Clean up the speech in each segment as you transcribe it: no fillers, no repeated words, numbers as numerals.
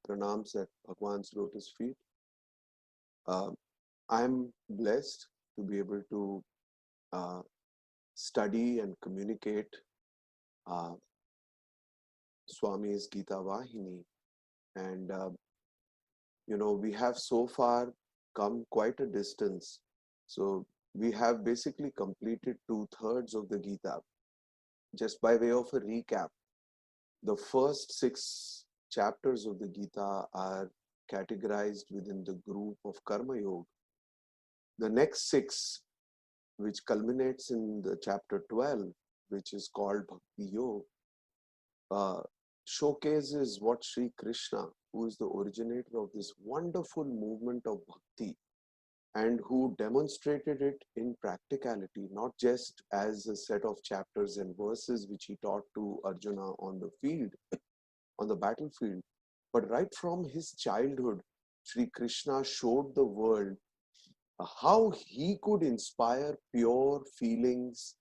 pranams at Bhagwan's lotus feet. I'm blessed to be able to uh, study and communicate uh, Swami's Gita Vahini. And, we have so far come quite a distance. So we have basically completed 2/3 of the Gita. Just by way of a recap, the first 6 chapters of the Gita are categorized within the group of Karma Yoga. The next 6, which culminates in the chapter 12, which is called Bhakti-Yoga, showcases what Sri Krishna, who is the originator of this wonderful movement of bhakti and who demonstrated it in practicality, not just as a set of chapters and verses which he taught to Arjuna on the field, on the battlefield, but right from his childhood, Sri Krishna showed the world how he could inspire pure feelings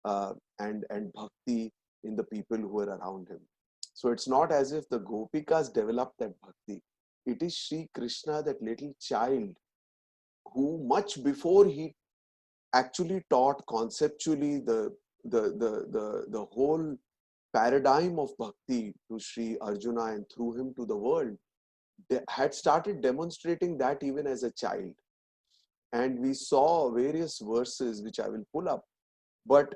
and bhakti in the people who were around him. So it's not as if the Gopikas developed that bhakti. It is Sri Krishna, that little child, who much before he actually taught conceptually the whole paradigm of bhakti to Sri Arjuna and through him to the world, had started demonstrating that even as a child. And we saw various verses which I will pull up. But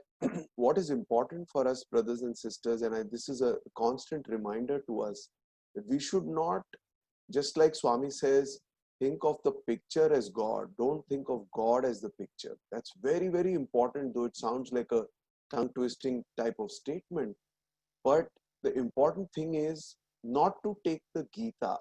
what is important for us, brothers and sisters, and this is a constant reminder to us, that we should not, just like Swami says, think of the picture as God. Don't think of God as the picture. That's very, very important, though it sounds like a tongue-twisting type of statement. But the important thing is not to take the Gita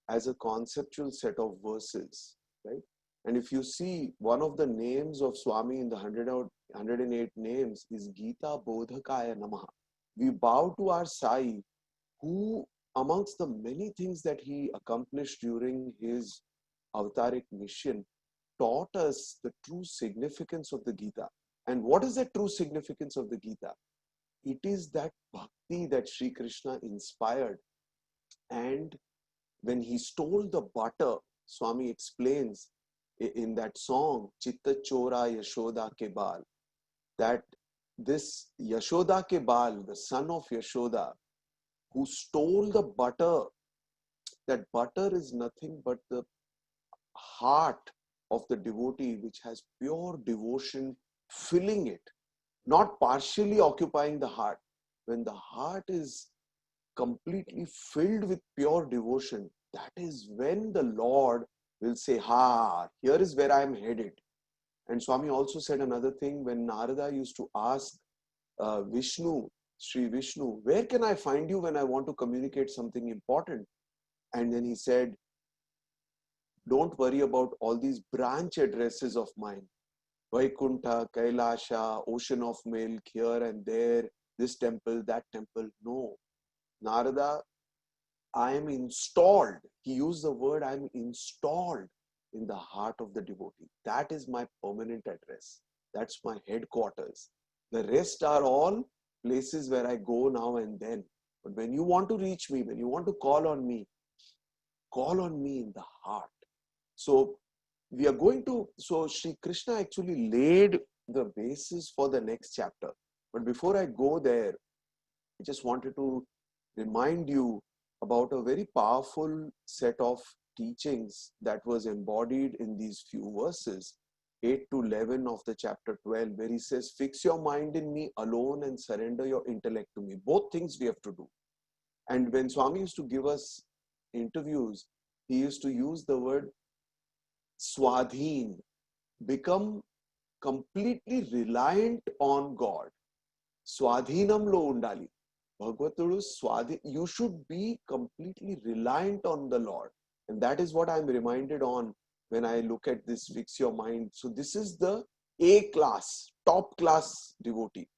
as a conceptual set of verses, right? And if you see, one of the names of Swami in the 108 names is Gita Bodhakaya Namaha. We bow to our Sai, who amongst the many things that he accomplished during his avataric mission, taught us the true significance of the Gita. And what is the true significance of the Gita? It is that bhakti that Sri Krishna inspired. And when he stole the butter, Swami explains in that song, Chitta Chora Yashoda Ke Bal, that this Yashoda Ke Bal, the son of Yashoda, who stole the butter, that butter is nothing but the heart of the devotee, which has pure devotion filling it, not partially occupying the heart. When the heart is completely filled with pure devotion, that is when the Lord will say, here is where I am headed. And Swami also said another thing, when Narada used to ask Vishnu, Sri Vishnu, where can I find you when I want to communicate something important? And then he said, don't worry about all these branch addresses of mine. Vaikuntha, Kailasha, ocean of milk, here and there, this temple, that temple. No. Narada, I am installed. He used the word, I am installed in the heart of the devotee. That is my permanent address. That's my headquarters. The rest are all places where I go now and then. But when you want to reach me, when you want to call on me in the heart. So we are going to, so Sri Krishna actually laid the basis for the next chapter. But before I go there, I just wanted to remind you about a very powerful set of teachings that was embodied in these few verses, 8 to 11 of the chapter 12, where he says, fix your mind in me alone and surrender your intellect to me. Both things we have to do. And when Swami used to give us interviews, he used to use the word swadhin, become completely reliant on God. Swadhinam lo undali. Bhagavatudu swadhin. You should be completely reliant on the Lord. And that is what I'm reminded on when I look at this fix your mind. So this is the A class, top class devotee.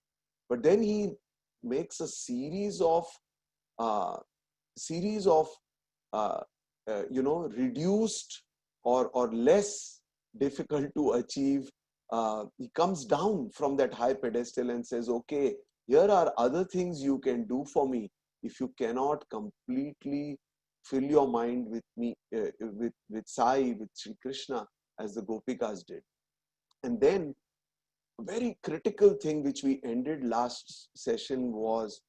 But then he makes a series of reduced or less difficult to achieve. He comes down from that high pedestal and says, okay, here are other things you can do for me if you cannot completely fill your mind with me, with Sai, with Sri Krishna, as the Gopikas did. And then a very critical thing which we ended last session was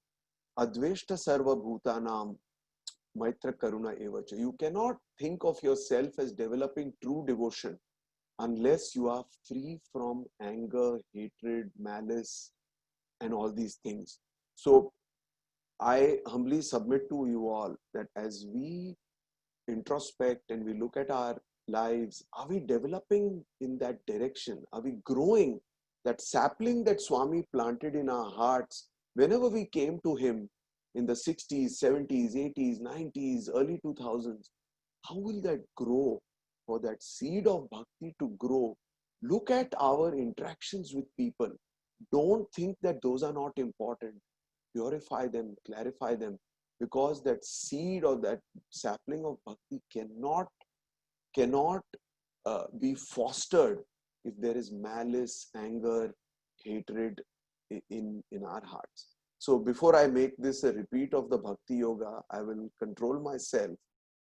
Adveshta Sarva Bhutanam Maitra Karuna Evacha. You cannot think of yourself as developing true devotion unless you are free from anger, hatred, malice, and all these things. So I humbly submit to you all that as we introspect and we look at our lives, are we developing in that direction? Are we growing? That sapling that Swami planted in our hearts whenever we came to him in the 60s, 70s, 80s, 90s, early 2000s, how will that grow? For that seed of bhakti to grow, look at our interactions with people. Don't think that those are not important. Purify them, clarify them, because that seed or that sapling of bhakti cannot be fostered if there is malice, anger, hatred in our hearts. So before I make this a repeat of the Bhakti Yoga, I will control myself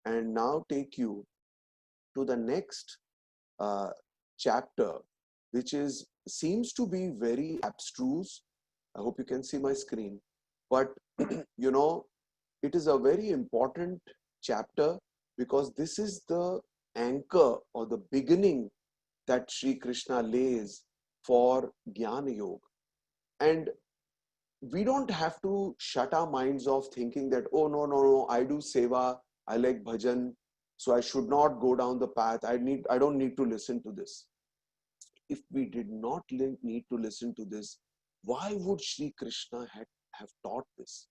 and now take you to the next chapter, which seems to be very abstruse. I hope you can see my screen, but you know, it is a very important chapter because this is the anchor or the beginning that Sri Krishna lays for Jnana Yoga. And we don't have to shut our minds off thinking that, oh, no, I do seva, I like bhajan, so I should not go down the path. I don't need to listen to this. If we did not need to listen to this, why would Sri Krishna have taught this?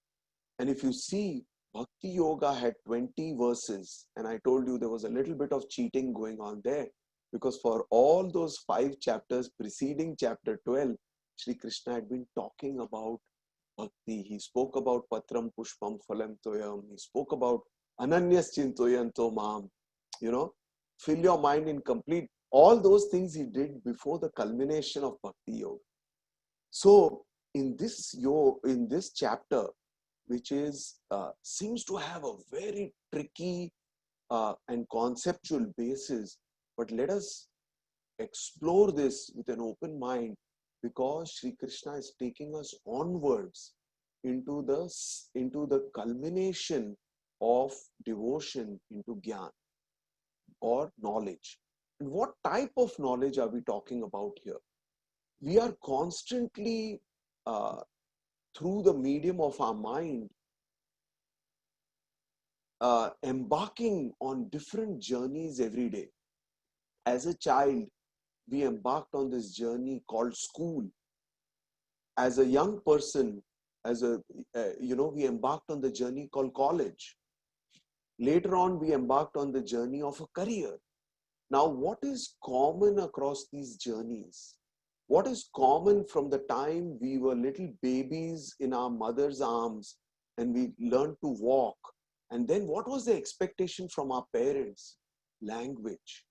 And if you see, Bhakti Yoga had 20 verses, and I told you there was a little bit of cheating going on there, because for all those 5 chapters preceding chapter 12, Sri Krishna had been talking about bhakti. He spoke about patram pushpam phalam toyam. He spoke about ananyas chintoyanto mam. You know, fill your mind in complete. All those things he did before the culmination of Bhakti Yoga. So in this chapter, which seems to have a very tricky and conceptual basis, but let us explore this with an open mind, because Sri Krishna is taking us onwards into the culmination of devotion into Gyan or knowledge. And what type of knowledge are we talking about here? We are constantly through the medium of our mind embarking on different journeys every day. As a child, we embarked on this journey called school. As a young person, we embarked on the journey called college. Later on, we embarked on the journey of a career. Now, what is common across these journeys? What is common from the time we were little babies in our mother's arms and we learned to walk? And then what was the expectation from our parents? Language.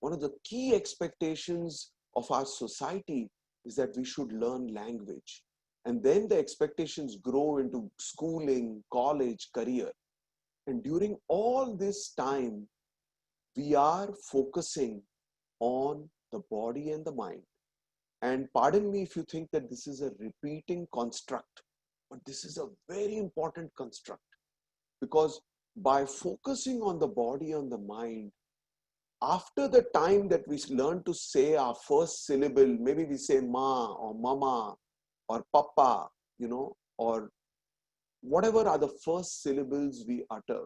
One of the key expectations of our society is that we should learn language. And then the expectations grow into schooling, college, career. And during all this time, we are focusing on the body and the mind. And pardon me if you think that this is a repeating construct, but this is a very important construct, because by focusing on the body and the mind, after the time that we learn to say our first syllable, maybe we say ma or mama or papa, or whatever are the first syllables we utter.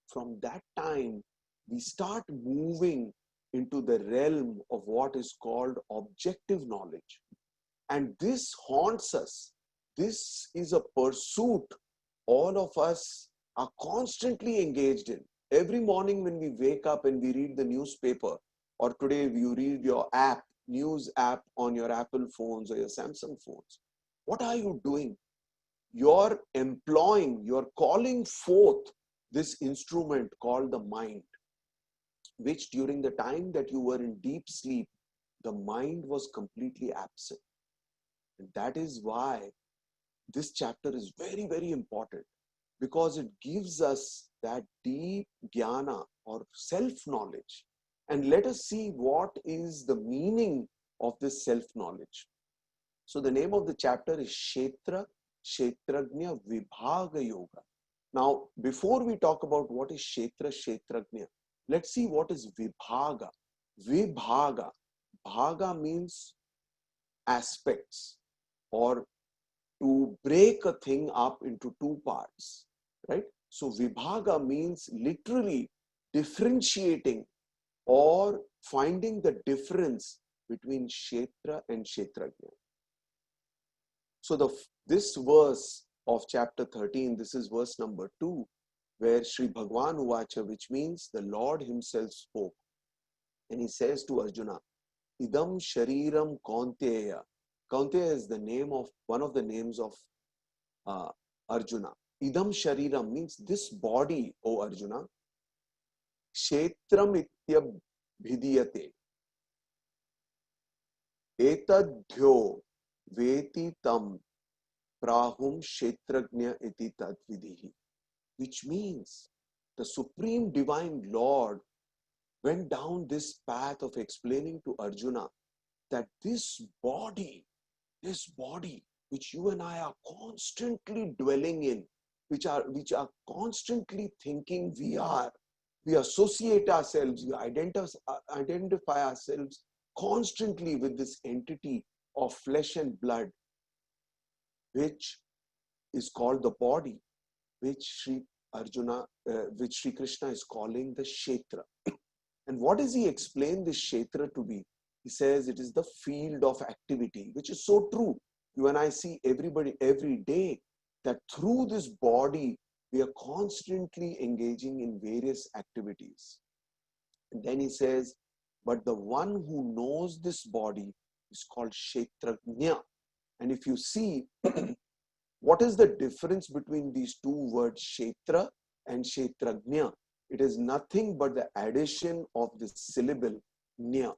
From that time, we start moving into the realm of what is called objective knowledge. And this haunts us. This is a pursuit all of us are constantly engaged in. Every morning when we wake up and we read the newspaper, or today you read your app, news app on your Apple phones or your Samsung phones, what are you doing? You're calling forth this instrument called the mind, which during the time that you were in deep sleep, the mind was completely absent. And that is why this chapter is very, very important. because it gives us that deep jnana or self-knowledge. And let us see what is the meaning of this self-knowledge. So the name of the chapter is Kshetra, Kshetrajna, Vibhaga Yoga. Now, before we talk about what is Kshetra, Kshetrajna, let's see what is Vibhaga. Vibhaga. Bhaga means aspects, or to break a thing up into two parts, right? So Vibhaga means literally differentiating or finding the difference between Kshetra and Kshetrajna. So this verse of chapter 13, this is verse number 2, where Sri Bhagwan Uvacha, which means the Lord himself spoke. And he says to Arjuna, Idam Shariram Kaunteya. Kaunteya is the name of, one of the names of Arjuna. Idam Shariram means this body, O Arjuna. Kshetram ityabhidiyate. Etadhyo veti tam prahum kshetrajna iti tadvidihi. Which means the Supreme Divine Lord went down this path of explaining to Arjuna that this body which you and I are constantly dwelling in, which are constantly thinking we associate ourselves, we identify ourselves constantly with this entity of flesh and blood, which is called the body, which Sri Krishna is calling the Kshetra. And what does he explain this Kshetra to be? He says it is the field of activity, which is so true. You and I see everybody every day that through this body, we are constantly engaging in various activities. And then he says, but the one who knows this body is called Kshetrajna. And if you see, what is the difference between these two words, Kshetra and Kshetrajna? It is nothing but the addition of the syllable Nya.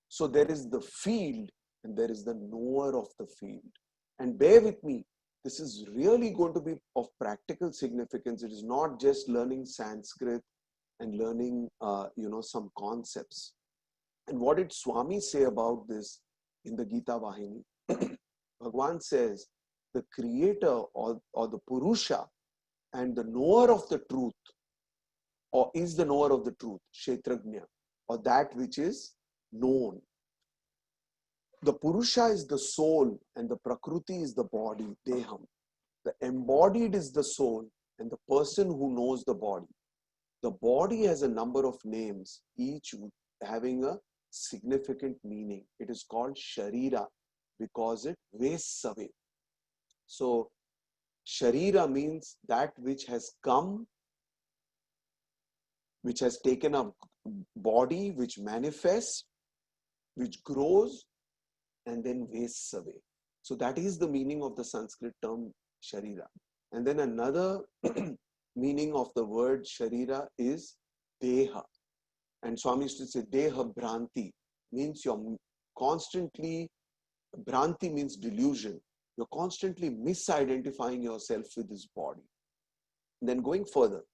So there is the field and there is the knower of the field. And bear with me, this is really going to be of practical significance. It is not just learning Sanskrit and learning, some concepts. And what did Swami say about this in the Gita Vahini? Bhagwan says, the creator or the Purusha and the knower of the truth, or is the knower of the truth, Kshetrajna, or that which is known. The Purusha is the soul and the Prakriti is the body, Deham. The embodied is the soul and the person who knows the body. The body has a number of names, each having a significant meaning. It is called Sharira because it wastes away. So, Sharira means that which has come, which has taken a body, which manifests, which grows, and then wastes away. So that is the meaning of the Sanskrit term Sharira. And then another meaning of the word Sharira is Deha. And Swami used to say Deha Bhranti, means you're constantly, Bhranti means delusion. You're constantly misidentifying yourself with this body. And then going further.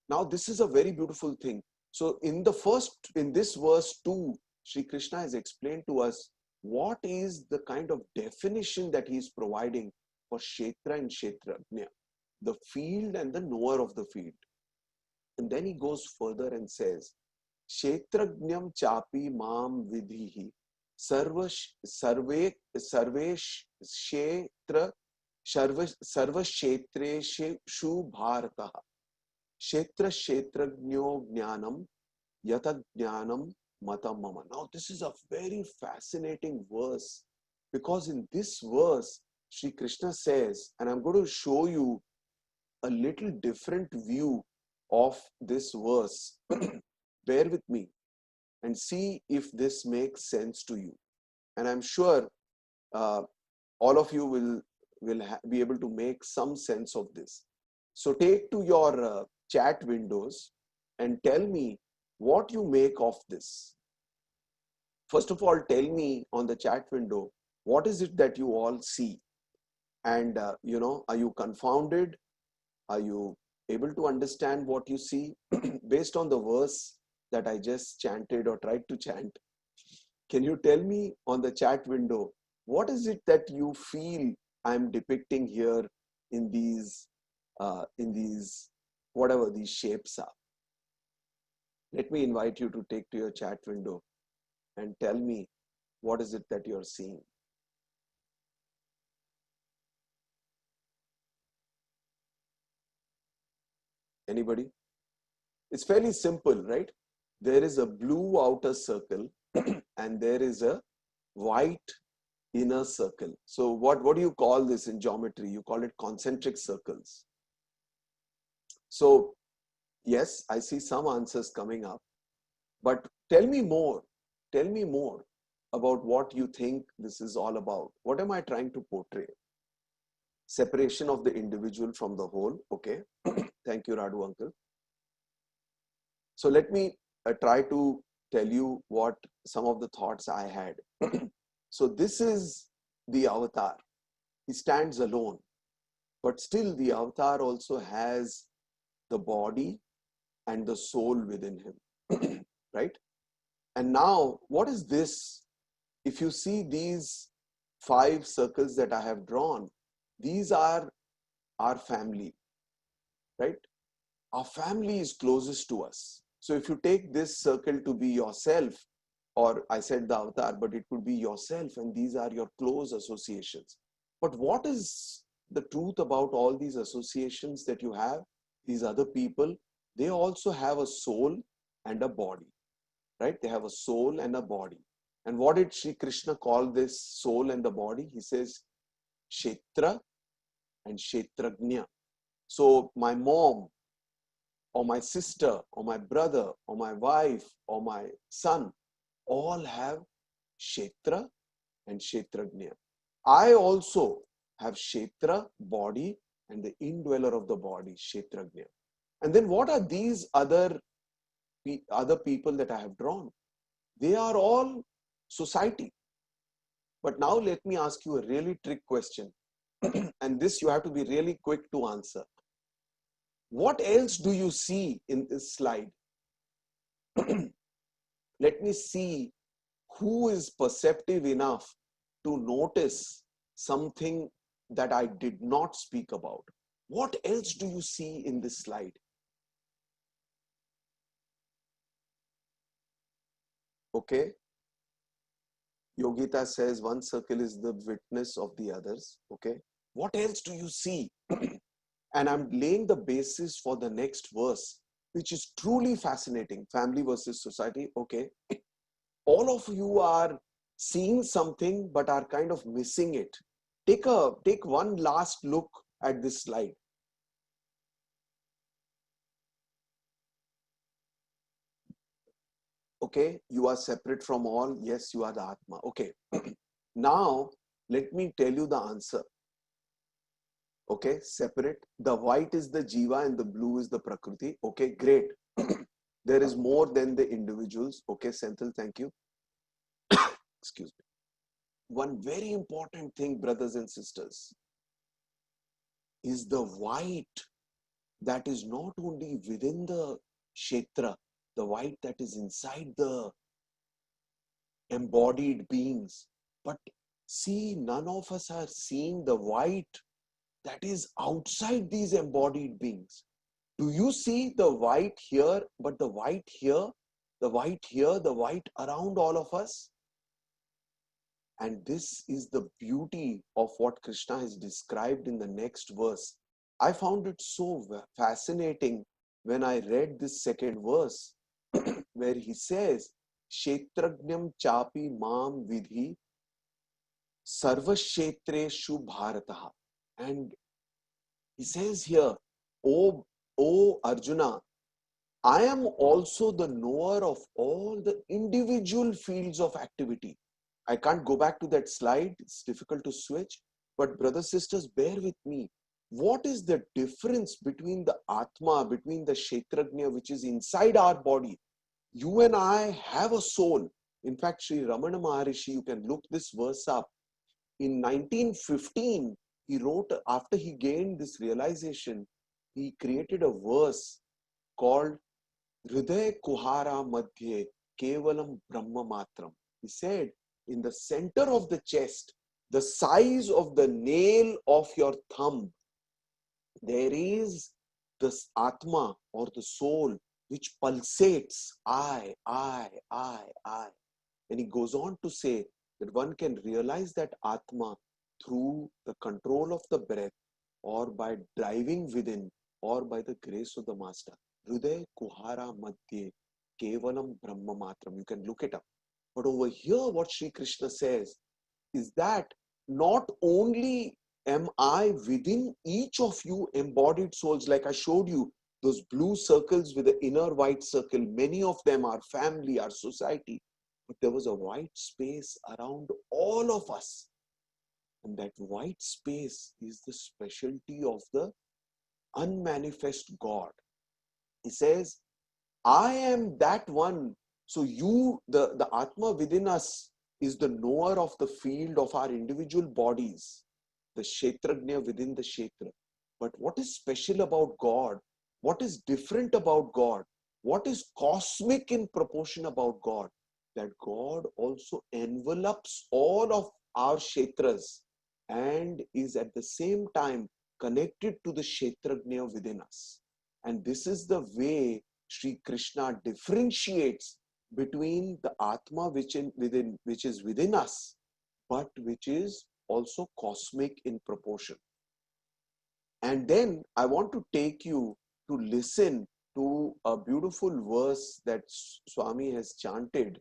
Now this is a very beautiful thing. So in this verse 2, Sri Krishna has explained to us what is the kind of definition that he is providing for Kshetra and Kshetrajna, the field and the knower of the field. And then he goes further and says, Kshetrajnam chapi mam vidhihi sarvesh kshetra sarva kshetreshu bharataha kshetra kshetrajnyo jnanam yata jnanam matam mama. Now this is a very fascinating verse, because in this verse Sri Krishna says, and I'm going to show you a little different view of this verse. Bear with me and see if this makes sense to you. And I'm sure all of you will be able to make some sense of this. So take to your chat windows and tell me what you make of this. First of all, tell me on the chat window, what is it that you all see? And, are you confounded? Are you able to understand what you see based on the verse that I just chanted or tried to chant? Can you tell me on the chat window, what is it that you feel I'm depicting here in these, whatever these shapes are? Let me invite you to take to your chat window and tell me, what is it that you're seeing? Anybody? It's fairly simple, right? There is a blue outer circle and there is a white inner circle. So what do you call this in geometry? You call it concentric circles. So yes, I see some answers coming up, but tell me more. Tell me more about what you think this is all about. What am I trying to portray? Separation of the individual from the whole. Okay. Thank you, Radu uncle. So let me try to tell you what some of the thoughts I had. So this is the avatar. He stands alone, but still the avatar also has the body and the soul within him, right? And now, what is this? If you see these 5 circles that I have drawn, these are our family, right? Our family is closest to us. So if you take this circle to be yourself, or I said the avatar, but it could be yourself, and these are your close associations. But what is the truth about all these associations that you have? These other people, they also have a soul and a body, right? They have a soul and a body. And what did Sri Krishna call this soul and the body? He says, Kshetra and Kshetrajna. So my mom, or my sister, or my brother, or my wife, or my son, all have Kshetra and Kshetrajna. I also have Kshetra, body, and the indweller of the body, Kshetrajna. And then what are these other people that I have drawn? They are all society. But now let me ask you a really trick question. And this you have to be really quick to answer. What else do you see in this slide? Let me see who is perceptive enough to notice something that I did not speak about. What else do you see in this slide? Okay. Yogita says one circle is the witness of the others. Okay. What else do you see? And I'm laying the basis for the next verse, which is truly fascinating. Family versus society. Okay. All of you are seeing something but are kind of missing it. Take one last look at this slide. Okay, you are separate from all. Yes, you are the Atma. Okay. Now, let me tell you the answer. Okay, separate. The white is the Jiva and the blue is the Prakriti. Okay, great. There is more than the individuals. Okay, Senthil, thank you. Excuse me. One very important thing, brothers and sisters, is the white that is not only within the Kshetra, the white that is inside the embodied beings, but see, none of us are seeing the white that is outside these embodied beings. Do you see the white here, but the white here, the white here, the white around all of us? And this is the beauty of what Krishna has described in the next verse. I found it so fascinating when I read this second verse, where he says, Kshetrajnam chapi mam vidhi sarvashetreshu bharataha. And he says here, O Arjuna, I am also the knower of all the individual fields of activity. I can't go back to that slide. It's difficult to switch. But brothers, sisters, bear with me. What is the difference between the Atma, between the Kshetrajna, which is inside our body? You and I have a soul. In fact, Sri Ramana Maharishi, you can look this verse up. In 1915, he wrote, after he gained this realization, he created a verse called Hriday Kuhara Madhye Kevalam Brahma Matram. He said, in the center of the chest, the size of the nail of your thumb, there is this Atma or the soul which pulsates, I. And he goes on to say that one can realize that Atma through the control of the breath or by driving within or by the grace of the Master. Hriday Kuhara Madhye Kevalam Brahma Matram. You can look it up. But over here, what Sri Krishna says is that not only am I within each of you embodied souls, like I showed you, those blue circles with the inner white circle, many of them are family, our society, but there was a white space around all of us. And that white space is the specialty of the unmanifest God. He says, I am that one. So you, the Atma within us is the knower of the field of our individual bodies, the Kshetrajna within the Kshetra. But what is special about God? What is different about God? What is cosmic in proportion about God? That God also envelops all of our Kshetras and is at the same time connected to the Kshetrajna within us. And this is the way Sri Krishna differentiates between the Atma which is within us, but which is also cosmic in proportion. And then I want to take you to listen to a beautiful verse that Swami has chanted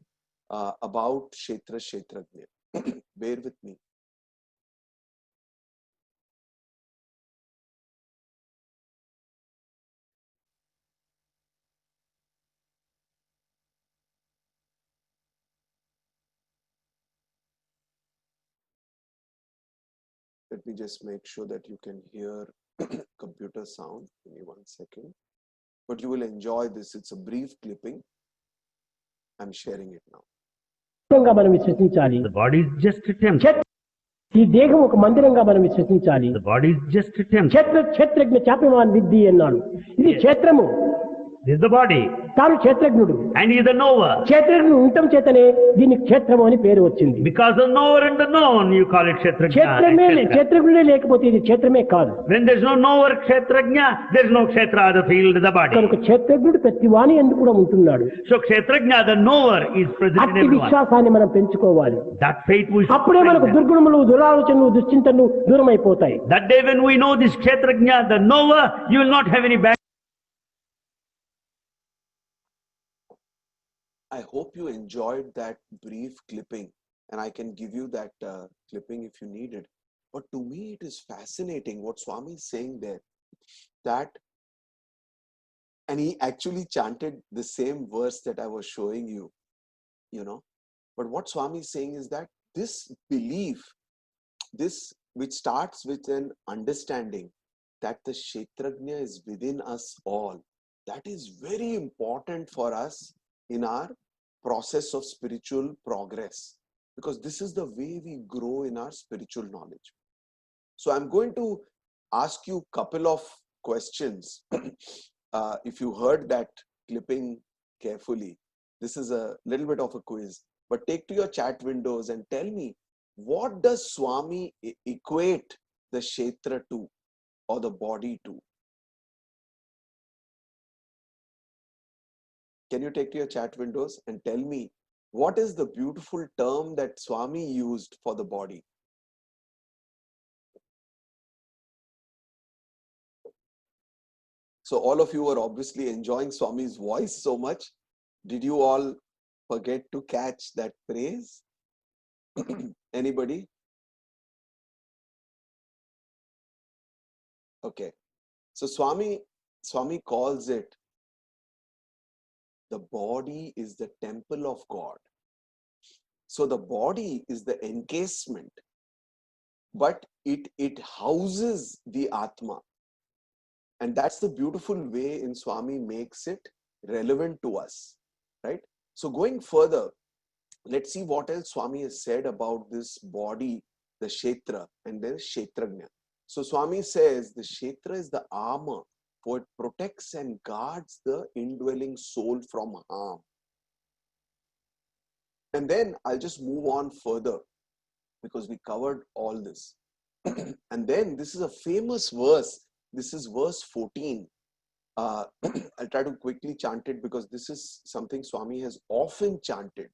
about Kshetra Kshetrajna. Bear with me. Let me just make sure that you can hear computer sound. Give me 1 second. But you will enjoy this. It's a brief clipping. I'm sharing it now. The body is just a temple. ఈ దేహం ఒక మందిరంగా మనం విశ్వసించాలి. The body is just a temple. క్షేత్రజ్ఞ చాపిమాన్ విద్ధి అన్నాడు. ఇది క్షేత్రము. This is the body. తాను క్షేత్రజ్ఞుడు. And he is the knower. క్షేత్రజ్ఞుడు ఉండటం చేతనే దీనికి క్షేత్రము అని పేరు వచ్చింది. Because the knower and the known, you call it క్షేత్రజ్ఞ. క్షేత్రజ్ఞుడే లేకపోతే ఇది క్షేత్రమే కాదు. When there is no knower క్షేత్రజ్ఞ, there is no క్షేత్ర, the field, the body. కనుక క్షేత్రజ్ఞుడు ప్రతి వాని యందు కూడా ఉంటున్నాడు. So క్షేత్రజ్ఞ, the knower, is present in everyone. అట్టి విశ్వాసాన్ని మనం పెంచుకోవాలి. That faith we should. అప్పుడే మనకు దుర్గుణములు, దురాలోచనలు, దుశ్చింతనలు దూరం అయిపోతాయి. That day when we know this క్షేత్రజ్ఞ, the knower, you will not have any bad. I hope you enjoyed that brief clipping, and I can give you that clipping if you need it. But to me, it is fascinating what Swami is saying there, that, and he actually chanted the same verse that I was showing you, But what Swami is saying is that this belief, this which starts with an understanding that the Kshetrajna is within us all, that is very important for us in our process of spiritual progress, because this is the way we grow in our spiritual knowledge. So I'm going to ask you a couple of questions. If you heard that clipping carefully, this is a little bit of a quiz, but take to your chat windows and tell me, what does Swami equate the Kshetra to, or the body to? Can you take to your chat windows and tell me, what is the beautiful term that Swami used for the body? So all of you are obviously enjoying Swami's voice so much. Did you all forget to catch that phrase? Anybody? Okay. So Swami calls it, the body is the temple of God. So the body is the encasement, but it houses the Atma. And that's the beautiful way in Swami makes it relevant to us, right? So going further, let's see what else Swami has said about this body, the Kshetra, and then Kshetrajna. So Swami says the Kshetra is the armor for it protects and guards the indwelling soul from harm. And then I'll just move on further because we covered all this. And then this is a famous verse. This is verse 14. I'll try to quickly chant it because this is something Swami has often chanted.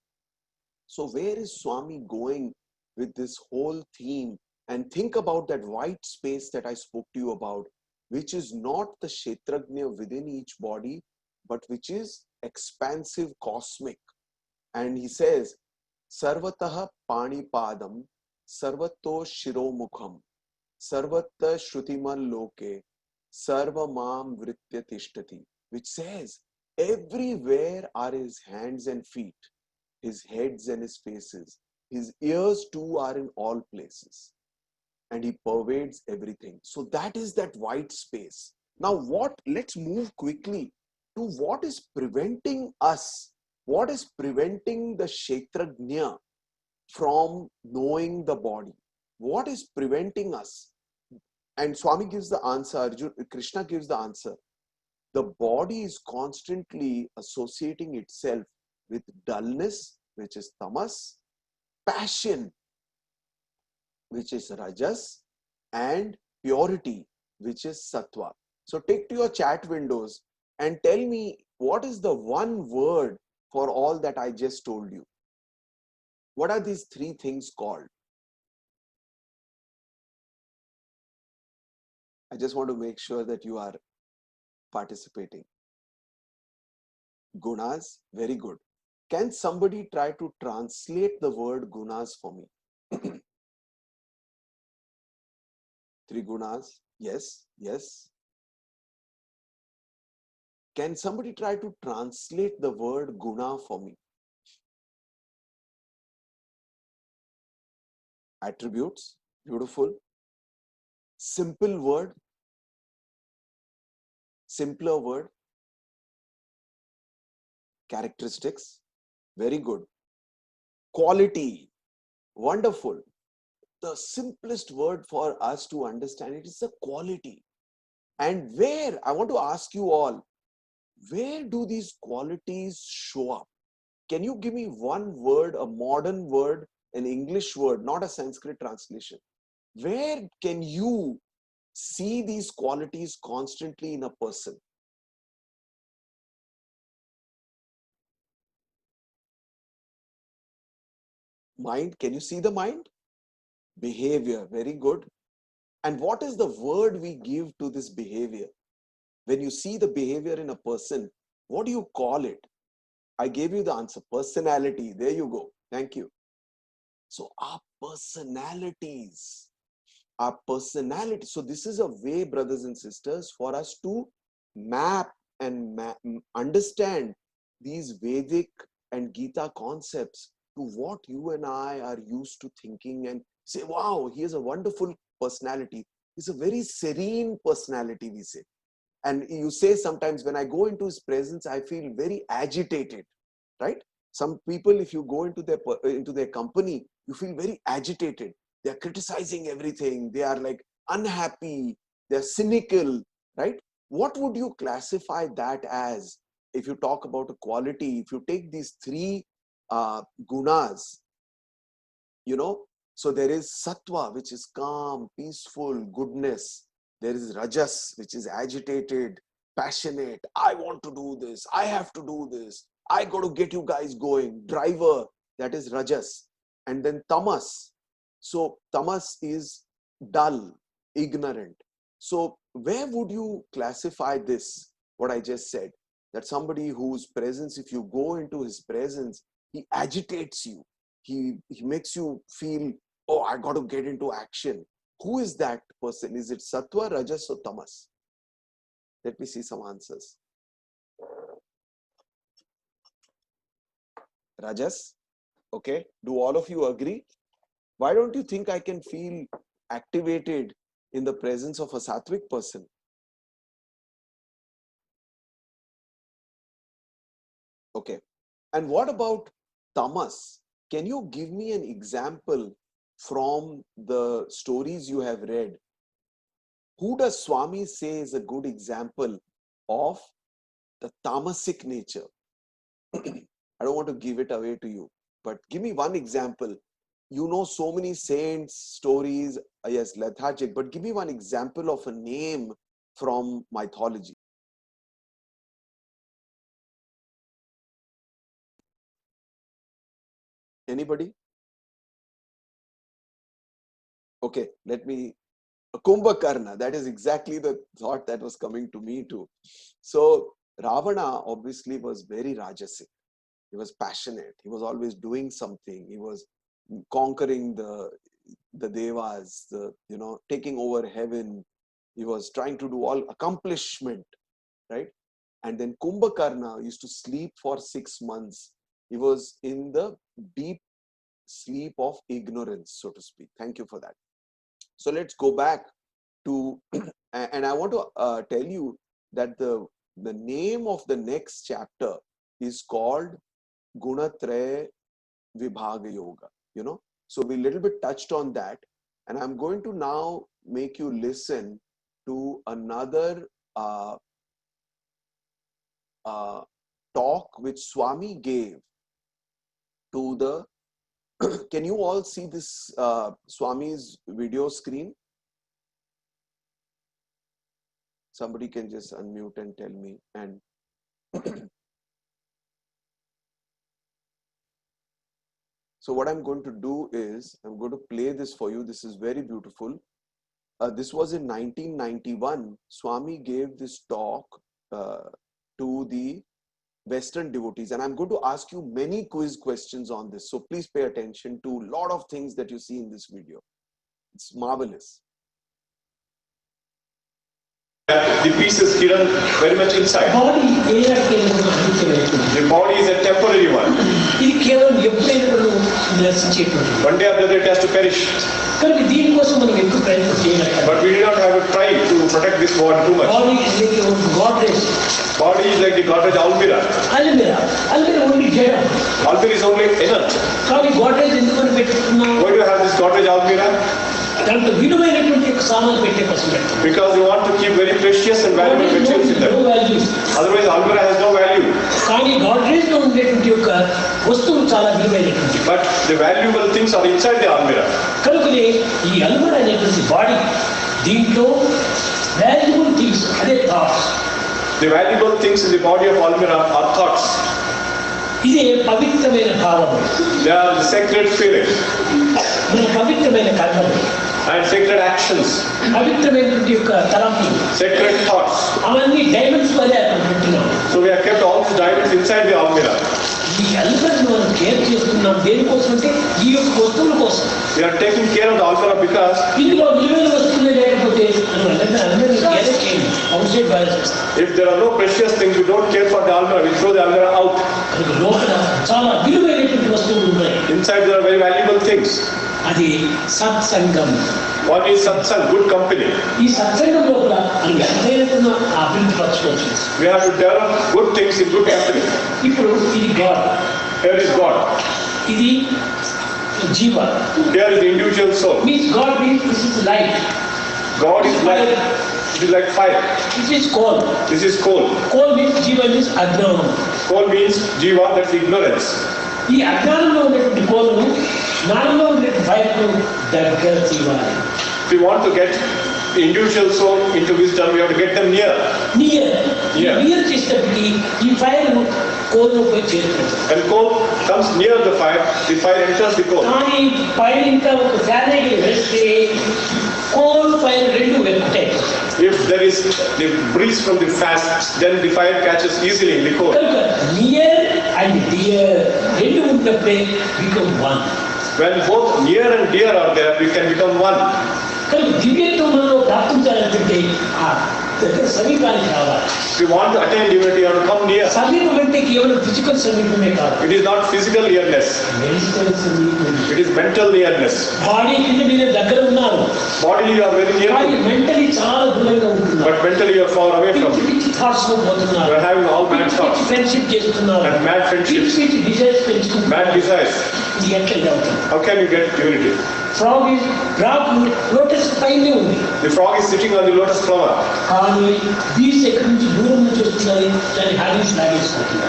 So where is Swami going with this whole theme? And think about that white space that I spoke to you about, which is not the Kshetrajna within each body, but which is expansive, cosmic. And he says, Sarvataha Panipadam, Sarvato Shiromukham, Sarvata Shrutimal Loke, Sarvamam Vritya Tishtati, which says, everywhere are his hands and feet, his heads and his faces. His ears too are in all places. And he pervades everything. So that is that white space. Now let's move quickly to what is preventing us. What is preventing the Kshetrajna from knowing the body? What is preventing us? And Swami gives the answer, Krishna gives the answer. The body is constantly associating itself with dullness, which is tamas, passion, which is rajas, and purity, which is sattva. So take to your chat windows and tell me what is the one word for all that I just told you. What are these three things called? I just want to make sure that you are participating. Gunas, very good. Can somebody try to translate the word gunas for me? Three gunas. Yes, yes. Can somebody try to translate the word guna for me? Attributes. Beautiful. Simple word. Simpler word. Characteristics. Very good. Quality. Wonderful. The simplest word for us to understand it is the quality. And where, I want to ask you all, where do these qualities show up? Can you give me one word, a modern word, an English word, not a Sanskrit translation? Where can you see these qualities constantly in a person? Mind, can you see the mind? Behavior, very good. And what is the word we give to this behavior? When you see the behavior in a person, what do you call it? I gave you the answer, personality. There you go. Thank you. So our personalities, So this is a way, brothers and sisters, for us to map and understand these Vedic and Gita concepts to what you and I are used to thinking and say, wow, he has a wonderful personality. He's a very serene personality, we say. And you say sometimes when I go into his presence, I feel very agitated, right? Some people, if you go into their company, you feel very agitated. They're criticizing everything. They are like unhappy. They're cynical, right? What would you classify that as? If you talk about a quality, if you take these three gunas, so there is sattva, which is calm, peaceful, goodness. There is rajas, which is agitated, passionate. I want to do this. I have to do this. I got to get you guys going. Driver, that is rajas. And then tamas. So tamas is dull, ignorant. So where would you classify this, what I just said? That somebody whose presence, if you go into his presence, he agitates you. He makes you feel, oh, I got to get into action. Who is that person? Is it sattva, rajas, or tamas? Let me see some answers. Rajas. Okay. Do all of you agree? Why don't you think I can feel activated in the presence of a sattvic person? Okay. And what about tamas? Can you give me an example from the stories you have read? who does Swami say is a good example of the tamasic nature? I don't want to give it away to you, but give me one example. You know so many saints, stories, yes, lethargic, but give me one example of a name from mythology. Anybody? Okay, let me. Kumbhakarna, that is exactly the thought that was coming to me too. So Ravana obviously was very rajasic. He was passionate. He was always doing something. He was conquering the devas, taking over heaven. He was trying to do all accomplishment, right? And then Kumbhakarna used to sleep for 6 months. He was in the deep sleep of ignorance, so to speak. Thank you for that. So let's go back to, and I want to tell you that the name of the next chapter is called Gunatraya Vibhaga Yoga. So we little bit touched on that, and I'm going to now make you listen to another talk which Swami gave to the. Can you all see this Swami's video screen? Somebody can just unmute and tell me. And so what I'm going to do is, I'm going to play this for you. This is very beautiful. This was in 1991. Swami gave this talk to the Western devotees, and I'm going to ask you many quiz questions on this. So please pay attention to a lot of things that you see in this video. It's marvelous. The piece is hidden very much inside. The body is a temporary one. One day or another it has to perish. But we did not have a try to protect this body too much. Body is like the Godrej Almira. Almira is only inert. Why do you have this Godrej Almira? Because you want to keep very precious and valuable materials in them. Otherwise, Almira has no value. But the valuable things are inside the Almira. The valuable things in the body of Almira are thoughts. They are the sacred feelings and sacred actions, sacred thoughts. So we have kept all these diamonds inside the Almira. We are taking care of the Almira because if there are no precious things, we don't care for the Almira, we throw the Almira out. Inside there are very valuable things. One is satsang, good company. We have to develop good things in good company. Here is God. Here is the individual soul. God means this is light. God is light. It is like fire. This is coal. This is coal. Coal means jiva means ajnana. Coal means jiva, that's ignorance. If we want to get the individual soul into wisdom, we have to get them near. When coal comes near the fire enters the coal. If there is the breeze from the fast, then the fire catches easily in the coal. Near and dear become one. When both near and dear are there, we can become one. If we want to attain divinity, you have to come near. It is not physical nearness. It is mental nearness. Body you are very near. But mentally you are far away from it. You are having all mad thoughts. And mad friendships. Mad desires. How can you get divinity? Frog is lotus finding. The frog is sitting on the lotus flower.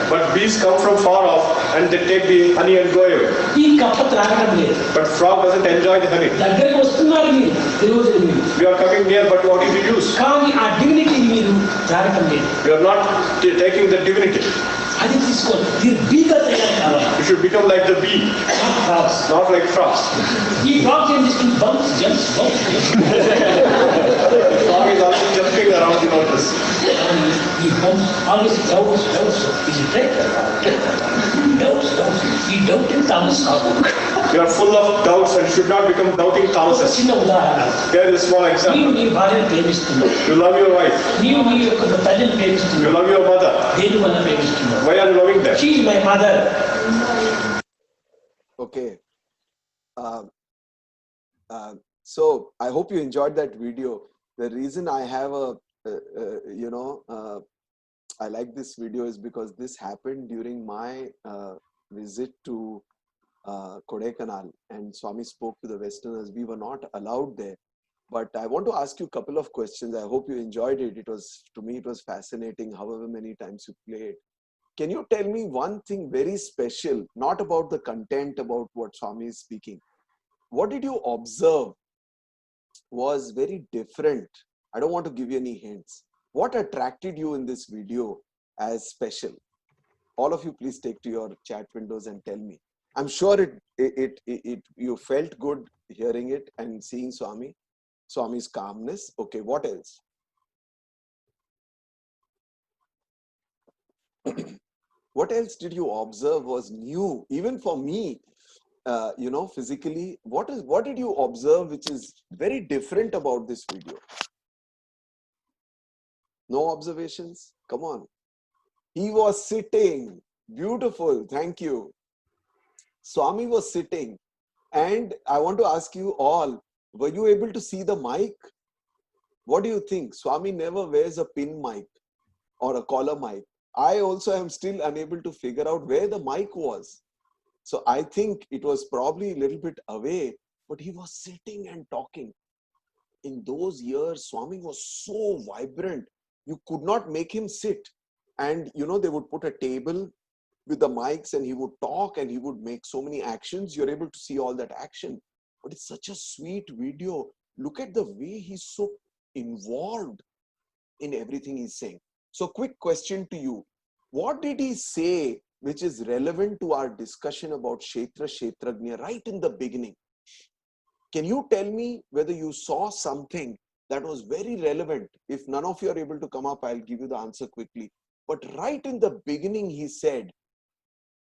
But bees come from far off and they take the honey and go away. But frog doesn't enjoy the honey. We are coming near, but what is the use? We are not taking the divinity. You should become like the bee, not like frogs. Frog is also jumping around the lotus. You are full of doubts and should not become doubting Thomases. Here is a small example. You love your wife. You love your mother. Why are you loving them? She is my mother. Okay. So I hope you enjoyed that video. The reason I have I like this video is because this happened during my visit to Kodaikanal, and Swami spoke to the Westerners. We were not allowed there, but I want to ask you a couple of questions. I hope you enjoyed it. To me, it was fascinating, however many times you played. Can you tell me one thing very special, not about the content, about what Swami is speaking? What did you observe was very different? I don't want to give you any hints. What attracted you in this video as special? All of you, please take to your chat windows and tell me. I'm sure you felt good hearing it and seeing Swami's calmness. Okay, what else? What else did you observe was new, even for me, physically? What did you observe which is very different about this video? No observations? Come on. He was sitting. Beautiful. Thank you. Swami was sitting. And I want to ask you all, were you able to see the mic? What do you think? Swami never wears a pin mic or a collar mic. I also am still unable to figure out where the mic was. So I think it was probably a little bit away, but he was sitting and talking. In those years, Swami was so vibrant. You could not make him sit. And, they would put a table with the mics and he would talk and he would make so many actions. You're able to see all that action. But it's such a sweet video. Look at the way he's so involved in everything he's saying. So quick question to you. What did he say which is relevant to our discussion about Kshetra, Kshetrajna right in the beginning? Can you tell me whether you saw something that was very relevant? If none of you are able to come up, I'll give you the answer quickly. But right in the beginning, he said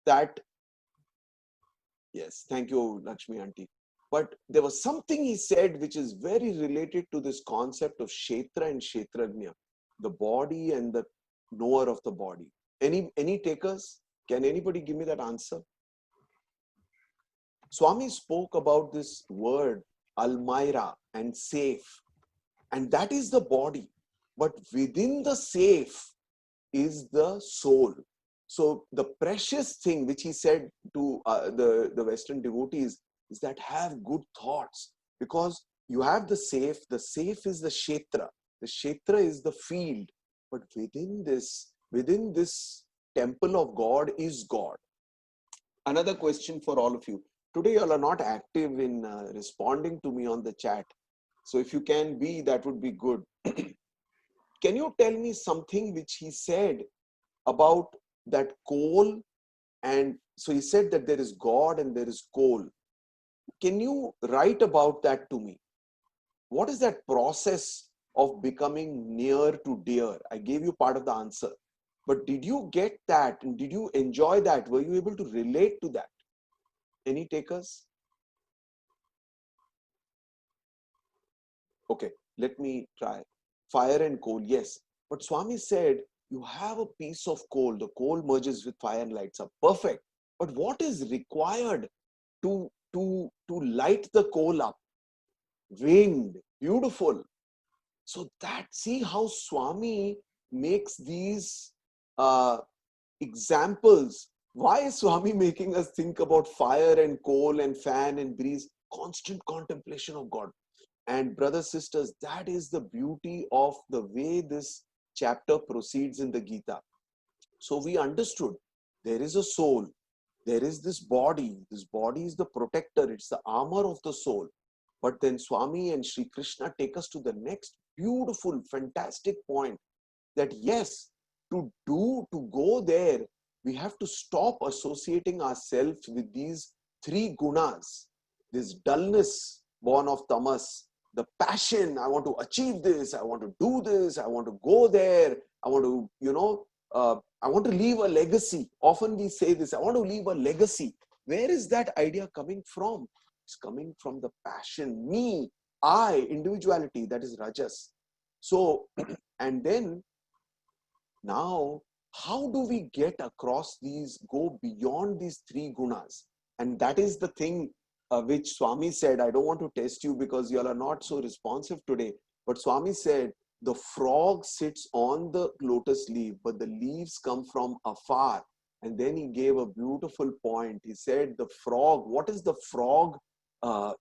that, yes, thank you, Lakshmi Auntie. But there was something he said which is very related to this concept of Kshetra and Kshetrajna, the body and the knower of the body. Any takers? Can anybody give me that answer? Swami spoke about this word, Almira, and safe. And that is the body. But within the safe is the soul. So the precious thing which he said to the Western devotees is that have good thoughts. Because you have the safe is the Kshetra. The Kshetra is the field. But within this temple of God is God. Another question for all of you. Today you all are not active in responding to me on the chat. So if you can be, that would be good. Can you tell me something which he said about that coal? And so he said that there is God and there is coal. Can you write about that to me? What is that process of becoming near to dear? I gave you part of the answer. But did you get that? And did you enjoy that? Were you able to relate to that? Any takers? Okay, let me try. Fire and coal, yes. But Swami said, you have a piece of coal. The coal merges with fire and lights up. Perfect. But what is required to light the coal up? Wind. Beautiful. So see how Swami makes these examples. Why is Swami making us think about fire and coal and fan and breeze? Constant contemplation of God. And brothers, sisters, that is the beauty of the way this chapter proceeds in the Gita. So we understood there is a soul, there is this body is the protector, it's the armor of the soul. But then Swami and Sri Krishna take us to the next beautiful, fantastic point that yes, to go there, we have to stop associating ourselves with these three gunas. This dullness born of tamas, the passion, I want to achieve this, I want to do this, I want to go there, I want to, I want to leave a legacy. Often we say this, I want to leave a legacy. Where is that idea coming from? It's coming from the passion, me, I, individuality, that is rajas. So, and then now, how do we get across these, go beyond these three gunas? And that is the thing which Swami said, I don't want to test you because you all are not so responsive today. But Swami said, the frog sits on the lotus leaf, but the leaves come from afar. And then he gave a beautiful point. He said, the frog, what is the frog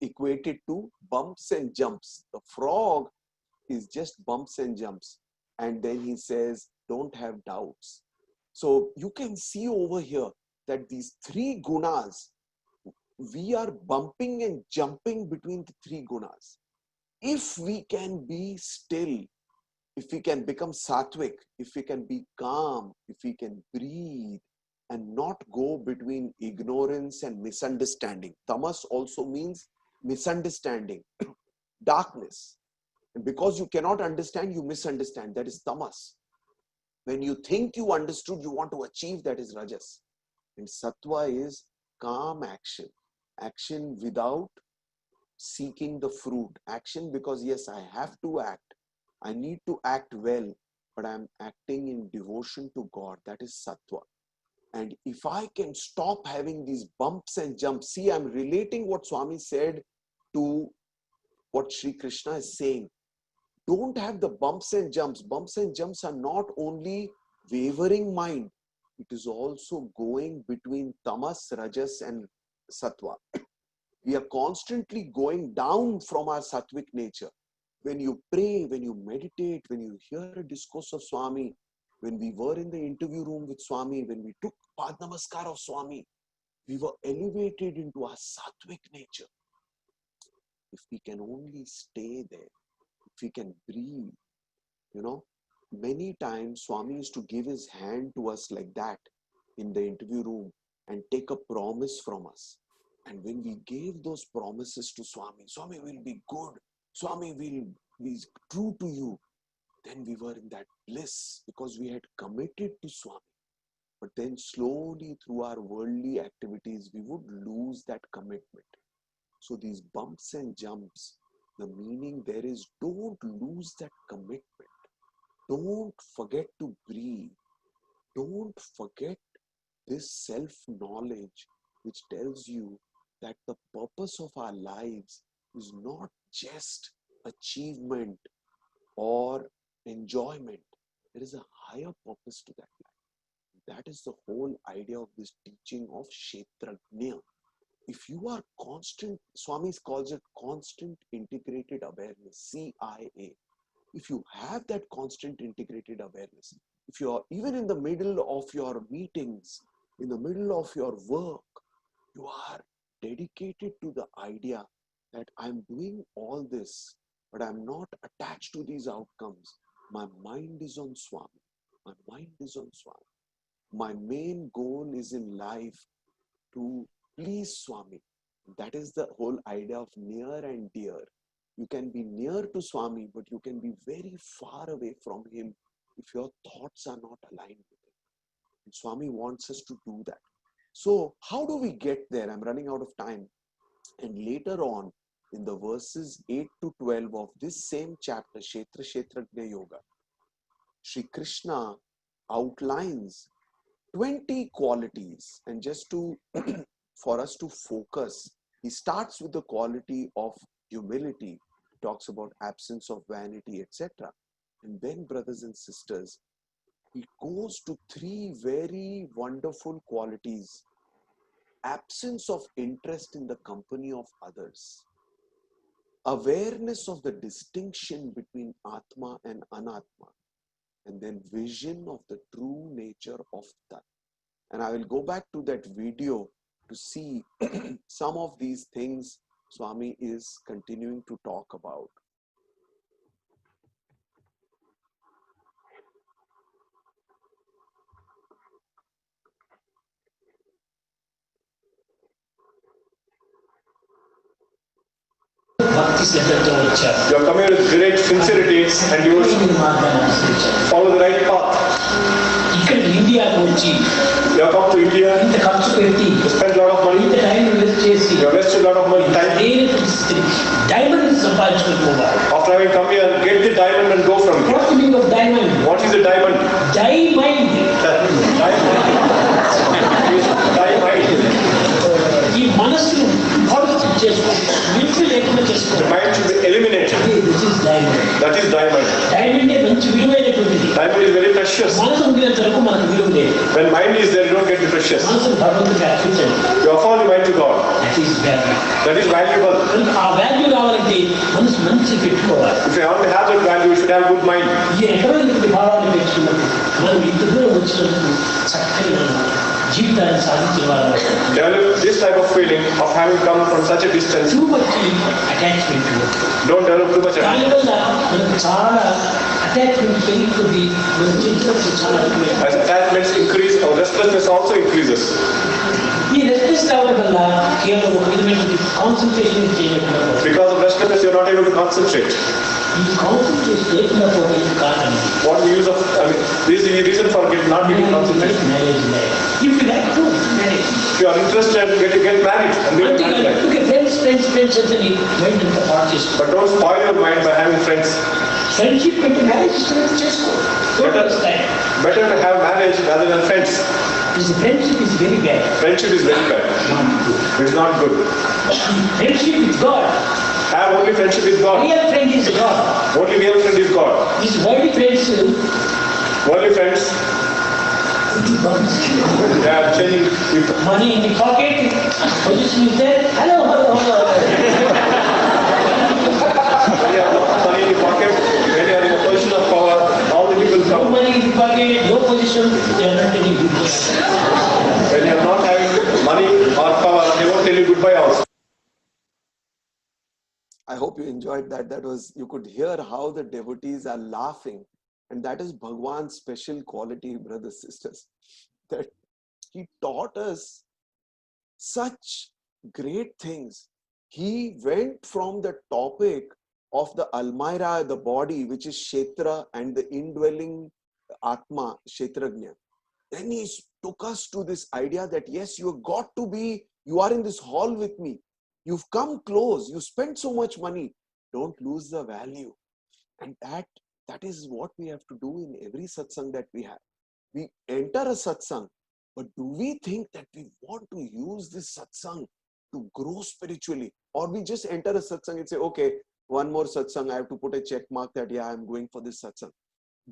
equated to? Bumps and jumps. The frog is just bumps and jumps. And then he says, don't have doubts. So you can see over here that these three gunas, we are bumping and jumping between the three gunas. If we can be still, if we can become sattvic, if we can be calm, if we can breathe and not go between ignorance and misunderstanding. Tamas also means misunderstanding, darkness. And because you cannot understand, you misunderstand. That is tamas. When you think you understood, you want to achieve, that is rajas. And sattva is calm action. Action without seeking the fruit. Action because yes, I have to act. I need to act well, but I'm acting in devotion to God. That is sattva. And if I can stop having these bumps and jumps, see, I'm relating what Swami said to what Sri Krishna is saying. Don't have the bumps and jumps. Bumps and jumps are not only wavering mind, it is also going between tamas, rajas and sattva. We are constantly going down from our sattvic nature. When you pray, when you meditate, when you hear a discourse of Swami, when we were in the interview room with Swami, when we took Pad Namaskar of Swami, we were elevated into our sattvic nature. If we can only stay there, if we can breathe, many times Swami used to give his hand to us like that in the interview room and take a promise from us. And when we gave those promises to Swami, Swami will be good, Swami will be true to you, then we were in that bliss because we had committed to Swami. But then slowly through our worldly activities, we would lose that commitment. So these bumps and jumps, the meaning there is, don't lose that commitment. Don't forget to breathe. Don't forget this self-knowledge which tells you that the purpose of our lives is not just achievement or enjoyment. There is a higher purpose to that life. That is the whole idea of this teaching of Kshetrajna. If you are constant, Swami calls it constant integrated awareness, CIA. If you have that constant integrated awareness, if you are even in the middle of your meetings, in the middle of your work, you are dedicated to the idea that I'm doing all this, but I'm not attached to these outcomes. My mind is on Swami. My mind is on Swami. My main goal is in life to please Swami. That is the whole idea of near and dear. You can be near to Swami, but you can be very far away from him if your thoughts are not aligned with him. And Swami wants us to do that. So how do we get there? I'm running out of time. And later on, in the verses 8 to 12 of this same chapter, Kshetrajna Yoga, Sri Krishna outlines 20 qualities. And just to for us to focus, he starts with the quality of humility, talks about absence of vanity, etc. And then, brothers and sisters, he goes to three very wonderful qualities. Absence of interest in the company of others. awareness of the distinction between Atma and Anatma, and then vision of the true nature of Tat. And I will go back to that video to see some of these things Swami is continuing to talk about. You are coming with great sincerity and devotion. Follow the right path. You have come to India. You spent a lot of money. You have wasted a lot of money. Time. After having come here, get the diamond and go from here. What's the meaning of diamond? What is the diamond? Diamond. ఈ మనస్సును పాలితం చేసుకోండి, విడుదల లేకుండా చేసుకోండి. The mind should be eliminated. This is diamond. That is diamond. Diamond మంచి విలువైనటువంటిది. Diamond is very precious. మనసు ఉండినంత వరకు మనకు విలువ లేదు. When mind is there, you don't get the precious. మనసును భగవంతుడికి అర్పించండి. You offer the mind to God. That is valuable. That is valuable. ఆ value రావాలంటే మనసు మంచి పెట్టుకోవాలి. If you want to have that value, you should have good mind. ఈ రకమైనటువంటి భావాన్ని పెట్టుకున్నప్పుడు మనం ఇంత దూరం వచ్చినందుకు చక్కని జీవితాన్ని సాధించిన వారు. Develop this type of feeling of having come from such a distance. Too much attachment. Don't develop too much attachment. దానివల్ల మనకు చాలా అటాచ్మెంట్ పెరుగుతుంది. మన జీవితంలో చాలా As attachments increase, our restlessness also increases. ఈ రెస్ట్లెస్ రావడం వల్ల కేవలం ఒక విధమైనటువంటి concentration చేయలేకుండా. Because of restlessness, you are not able to concentrate. ఈ కాన్సన్ట్రేషన్ లేకుండా పోవడానికి కారణం What the use of? This is the reason for not getting concentration. Marriage life. If you like to marriage, If you are interested, get married and live a married life. friends అని mind అంతా పాడు చేసుకో. But don't spoil your mind by having friends. Friendship పెట్టి marriage చేసుకో. Better to have marriage rather than friends. Friendship is very bad. Friendship is very bad. It's not good. Friendship with God. Have only friendship with God. Real friend is God. Only real friend is God. These worldly friends. Worldly friends. They are changing people. Money in the pocket. Position is there. Hello. When you have money in the pocket, when you are in a position of power, all the people No come. money in the pocket, no position. They are not telling you. When you are not having money or power, they won't tell you goodbye also. I hope you enjoyed that. That was, you could hear how the devotees are laughing. And that is Bhagwan's special quality, brothers, sisters. That he taught us such great things. He went from the topic of the Almira, the body, which is Kshetra, and the indwelling Atma, Kshetrajna. Then he took us to this idea that yes, you have got to be, you are in this hall with me. You've come close. You spent so much money. Don't lose the value. And that is what we have to do in every satsang that we have. We enter a satsang, but do we think that we want to use this satsang to grow spiritually? Or we just enter a satsang and say, okay, one more satsang, I have to put a check mark that, yeah, I'm going for this satsang.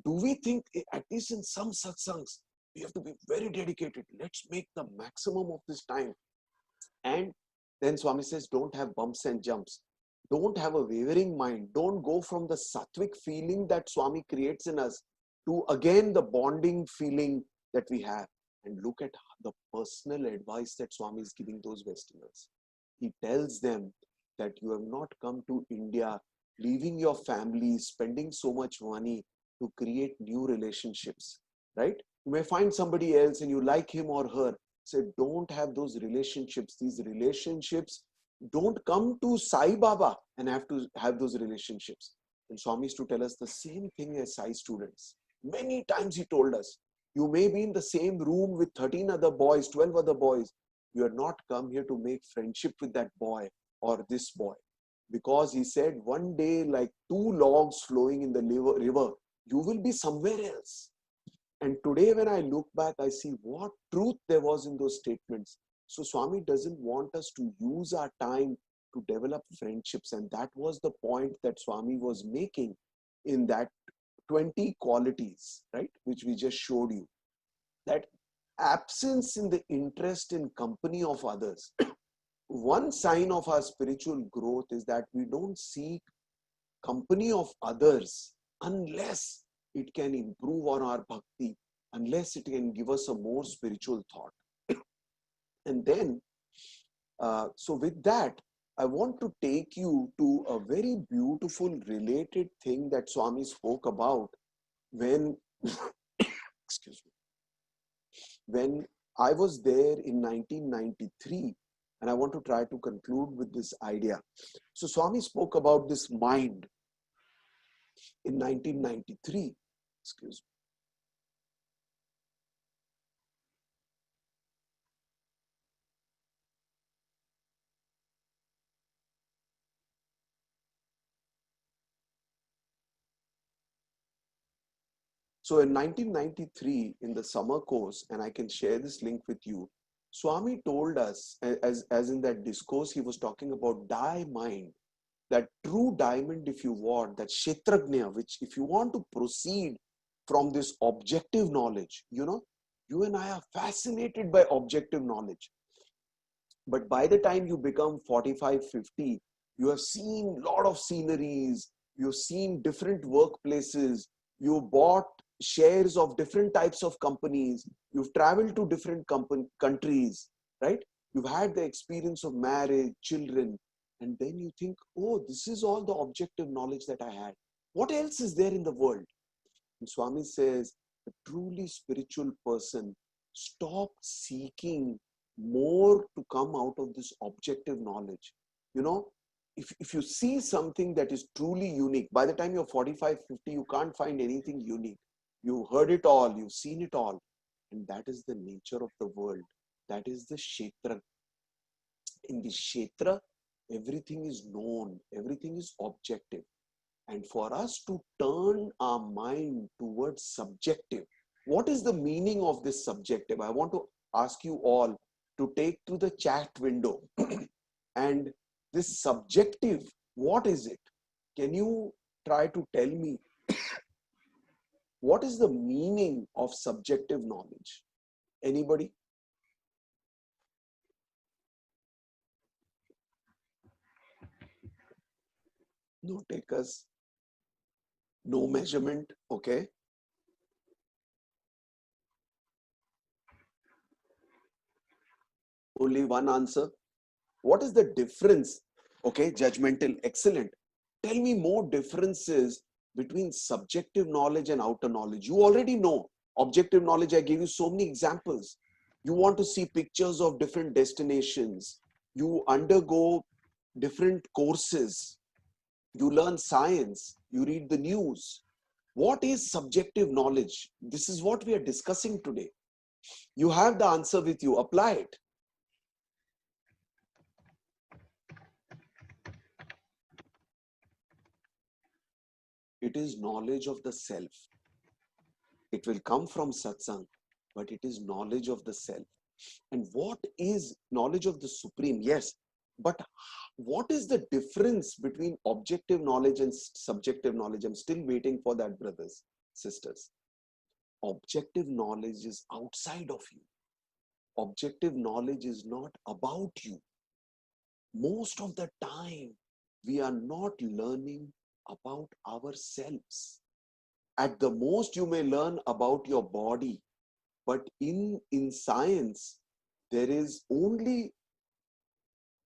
Do we think, at least in some satsangs, we have to be very dedicated. Let's make the maximum of this time. And then Swami says, don't have bumps and jumps. Don't have a wavering mind. Don't go from the sattvic feeling that Swami creates in us to again the bonding feeling that we have. And look at the personal advice that Swami is giving those Westerners. He tells them that you have not come to India, leaving your family, spending so much money to create new relationships, right? You may find somebody else and you like him or her. Say, don't have those relationships. These relationships don't come to Sai Baba and have to have those relationships. And Swami used to tell us the same thing as Sai students. Many times he told us, you may be in the same room with 13 other boys, 12 other boys. You are not come here to make friendship with that boy or this boy. Because he said, one day, like 2 logs flowing in the river, you will be somewhere else. And today when I look back, I see what truth there was in those statements. So Swami doesn't want us to use our time to develop friendships. And that was the point that Swami was making in that 20 qualities, right? Which we just showed you. That absence in the interest in company of others one sign of our spiritual growth is that we don't seek company of others unless it can improve on our bhakti, unless it can give us a more spiritual thought. And then, so with that, I want to take you to a very beautiful related thing that Swami spoke about when, excuse me, when I was there in 1993, and I want to try to conclude with this idea. So Swami spoke about this mind in 1993, excuse me. So in 1993, in the summer course, and I can share this link with you, Swami told us, as in that discourse, he was talking about mind, that true diamond, if you want, that kshetrajna, which if you want to proceed from this objective knowledge, you and I are fascinated by objective knowledge. But by the time you become 45, 50, you have seen a lot of sceneries, you've seen different workplaces, you bought shares of different types of companies, you've traveled to different countries, right? You've had the experience of marriage, children, and then you think, oh, this is all the objective knowledge that I had. What else is there in the world? And Swami says, a truly spiritual person stop seeking more to come out of this objective knowledge. If you see something that is truly unique, by the time you're 45, 50, you can't find anything unique. You heard it all, you've seen it all. And that is the nature of the world. That is the kshetra. In the kshetra, everything is known, everything is objective. And for us to turn our mind towards subjective, what is the meaning of this subjective? I want to ask you all to take to the chat window. And this subjective, what is it? Can you try to tell me what is the meaning of subjective knowledge? Anybody? No takers, no measurement, okay? Only one answer. What is the difference? Okay, judgmental, excellent. Tell me more differences between subjective knowledge and outer knowledge. You already know. Objective knowledge, I gave you so many examples. You want to see pictures of different destinations. You undergo different courses. You learn science. You read the news. What is subjective knowledge? This is what we are discussing today. You have the answer with you. Apply it. It is knowledge of the self. It will come from satsang, but it is knowledge of the self. And what is knowledge of the supreme? Yes, but what is the difference between objective knowledge and subjective knowledge? I'm still waiting for that, brothers, sisters. Objective knowledge is outside of you. Objective knowledge is not about you. Most of the time, we are not learning about ourselves. At the most, you may learn about your body, but in science, there is only,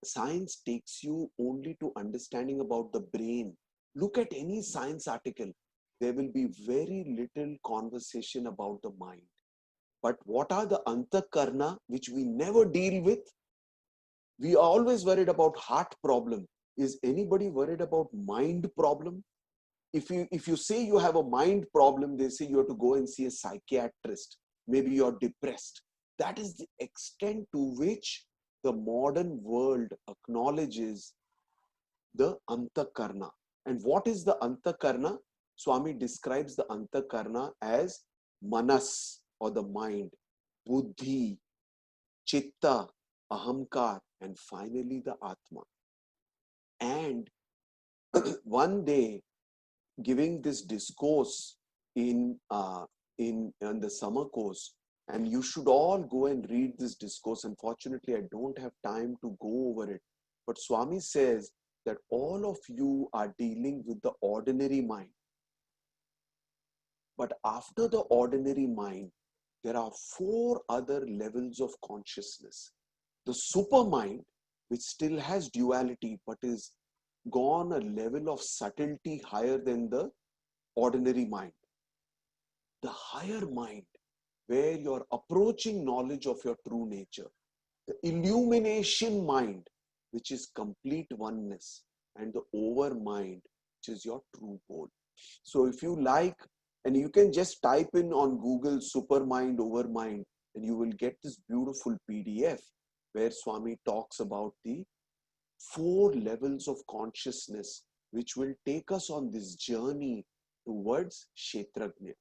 science takes you only to understanding about the brain. Look at any science article. There will be very little conversation about the mind. But what are the antakarna, which we never deal with? We are always worried about heart problem. Is anybody worried about mind problem? If you say you have a mind problem, they say you have to go and see a psychiatrist. Maybe you're depressed. That is the extent to which the modern world acknowledges the antakarna. And what is the antakarna? Swami describes the antakarna as manas, or the mind, buddhi, chitta, ahamkar, and finally the atma. And one day, giving this discourse in the summer course, And you should all go and read this discourse. Unfortunately, I don't have time to go over it. But Swami says that all of you are dealing with the ordinary mind. But after the ordinary mind, there are 4 other levels of consciousness. The super mind, which still has duality, but is gone a level of subtlety higher than the ordinary mind. The higher mind, where you're approaching knowledge of your true nature. The illumination mind, which is complete oneness. And the over mind, which is your true pole. So if you like, and you can just type in on Google super mind, over mind, and you will get this beautiful PDF where Swami talks about the 4 levels of consciousness, which will take us on this journey towards Kshetrajna.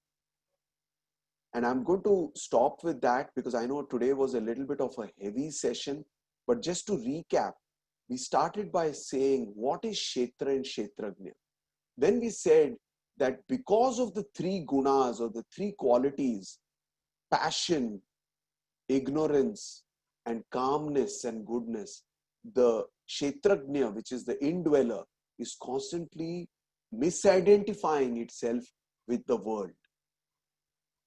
And I'm going to stop with that because I know today was a little bit of a heavy session. But just to recap, we started by saying, what is Kshetra and Kshetrajna? Then we said that because of the 3 gunas or the 3 qualities, passion, ignorance, and calmness and goodness, the Kshetrajna, which is the indweller, is constantly misidentifying itself with the world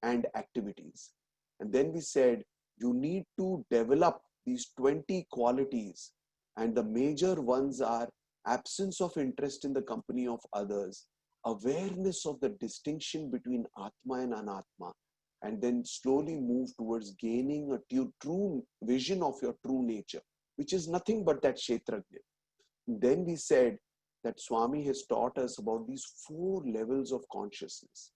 and activities. And then we said, you need to develop these 20 qualities. And the major ones are absence of interest in the company of others, awareness of the distinction between Atma and Anatma, and then slowly move towards gaining a true vision of your true nature, which is nothing but that Kshetrajna. Then we said that Swami has taught us about these 4 levels of consciousness.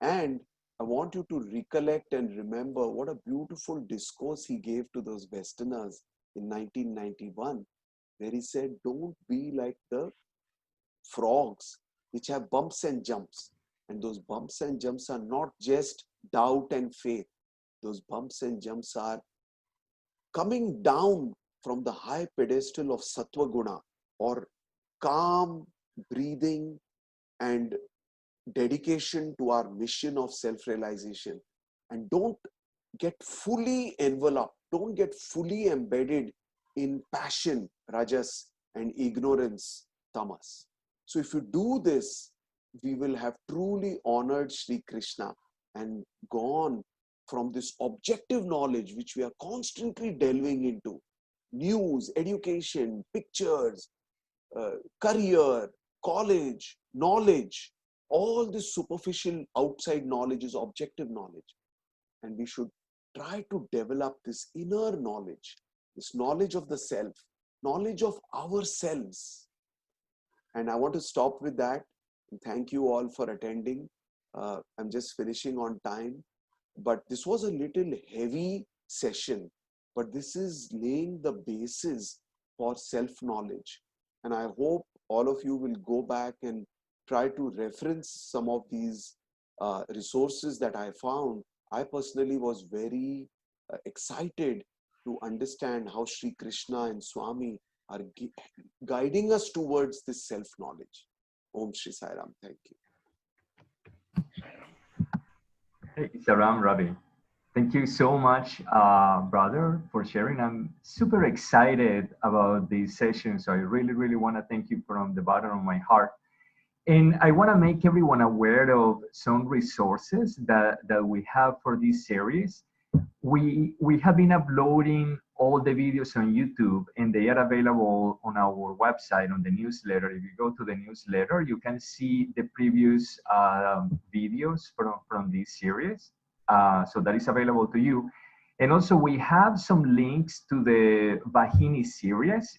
And I want you to recollect and remember what a beautiful discourse he gave to those Westerners in 1991, where he said, don't be like the frogs which have bumps and jumps. And those bumps and jumps are not just doubt and faith. Those bumps and jumps are coming down from the high pedestal of Sattva Guna, or calm breathing and dedication to our mission of self-realization. And don't get fully enveloped, don't get fully embedded in passion, rajas, and ignorance, tamas. So if you do this, we will have truly honored Sri Krishna and gone from this objective knowledge, which we are constantly delving into, news, education, pictures, career, college, knowledge. All this superficial outside knowledge is objective knowledge. And we should try to develop this inner knowledge, this knowledge of the self, knowledge of ourselves. And I want to stop with that. Thank you all for attending. I'm just finishing on time. But this was a little heavy session. But this is laying the basis for self-knowledge. And I hope all of you will go back and try to reference some of these resources that I found. I personally was very excited to understand how Sri Krishna and Swami are guiding us towards this self-knowledge. Om Shri Sai Ram. Thank you. Hey, Saram, Ravi. Thank you so much, brother, for sharing. I'm super excited about these sessions. So I really, really want to thank you from the bottom of my heart. And I want to make everyone aware of some resources that we have for this series. We have been uploading all the videos on YouTube, and they are available on our website, on the newsletter. If you go to the newsletter, you can see the previous videos from this series. So that is available to you. And also we have some links to the Vahini series.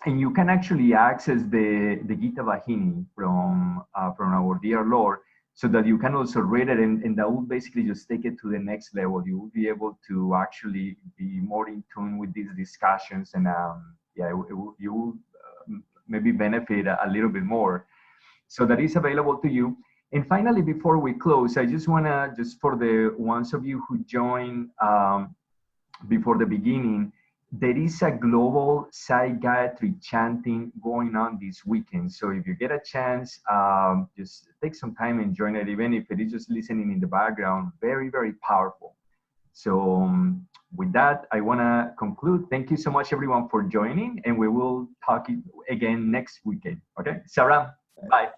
And you can actually access the Gita Vahini from our dear Lord, so that you can also read it, and that will basically just take it to the next level. You will be able to actually be more in tune with these discussions, and you will maybe benefit a little bit more. So that is available to you. And finally, before we close, I just want to, just for the ones of you who joined before the beginning, there is a global Sai Gayatri chanting going on this weekend. So if you get a chance, just take some time and join it, even if it is just listening in the background. Very, very powerful. So with that, I want to conclude. Thank you so much, everyone, for joining, and we will talk again next weekend. Okay, Sarah, bye.